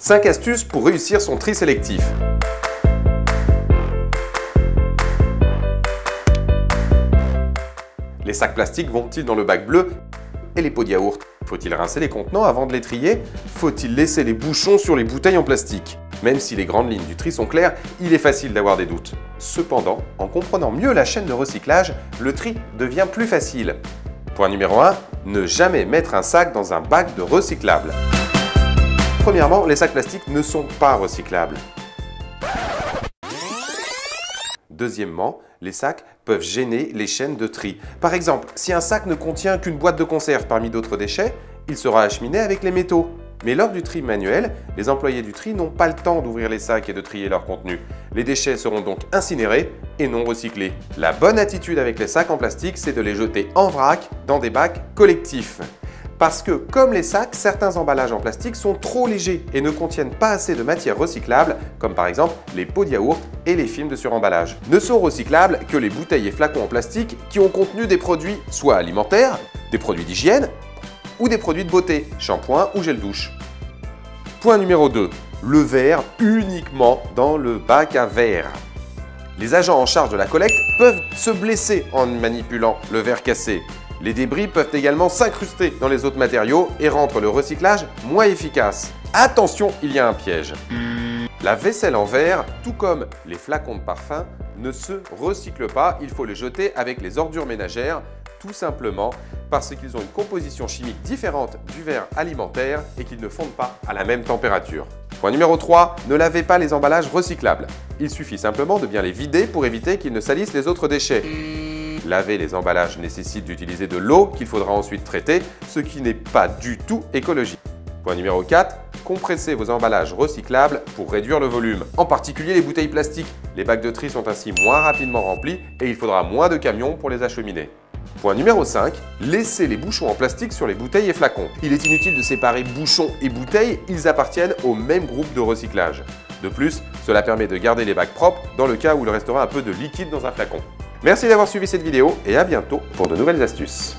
5 astuces pour réussir son tri sélectif. Les sacs plastiques vont-ils dans le bac bleu? Et les pots de yaourt? Faut-il rincer les contenants avant de les trier? Faut-il laisser les bouchons sur les bouteilles en plastique? Même si les grandes lignes du tri sont claires, il est facile d'avoir des doutes. Cependant, en comprenant mieux la chaîne de recyclage, le tri devient plus facile. Point numéro 1, ne jamais mettre un sac dans un bac de recyclable. Premièrement, les sacs plastiques ne sont pas recyclables. Deuxièmement, les sacs peuvent gêner les chaînes de tri. Par exemple, si un sac ne contient qu'une boîte de conserve parmi d'autres déchets, il sera acheminé avec les métaux. Mais lors du tri manuel, les employés du tri n'ont pas le temps d'ouvrir les sacs et de trier leur contenu. Les déchets seront donc incinérés et non recyclés. La bonne attitude avec les sacs en plastique, c'est de les jeter en vrac dans des bacs collectifs. Parce que, comme les sacs, certains emballages en plastique sont trop légers et ne contiennent pas assez de matière recyclable, comme par exemple les pots de yaourt et les films de suremballage. Ne sont recyclables que les bouteilles et flacons en plastique qui ont contenu des produits soit alimentaires, des produits d'hygiène ou des produits de beauté, shampoing ou gel douche. Point numéro 2. Le verre uniquement dans le bac à verre. Les agents en charge de la collecte peuvent se blesser en manipulant le verre cassé. Les débris peuvent également s'incruster dans les autres matériaux et rendre le recyclage moins efficace. Attention, il y a un piège. La vaisselle en verre, tout comme les flacons de parfum, ne se recycle pas. Il faut les jeter avec les ordures ménagères, tout simplement parce qu'ils ont une composition chimique différente du verre alimentaire et qu'ils ne fondent pas à la même température. Point numéro 3, ne lavez pas les emballages recyclables. Il suffit simplement de bien les vider pour éviter qu'ils ne salissent les autres déchets. Laver les emballages nécessite d'utiliser de l'eau qu'il faudra ensuite traiter, ce qui n'est pas du tout écologique. Point numéro 4, compressez vos emballages recyclables pour réduire le volume, en particulier les bouteilles plastiques. Les bacs de tri sont ainsi moins rapidement remplis et il faudra moins de camions pour les acheminer. Point numéro 5, laissez les bouchons en plastique sur les bouteilles et flacons. Il est inutile de séparer bouchons et bouteilles, ils appartiennent au même groupe de recyclage. De plus, cela permet de garder les bacs propres dans le cas où il restera un peu de liquide dans un flacon. Merci d'avoir suivi cette vidéo et à bientôt pour de nouvelles astuces.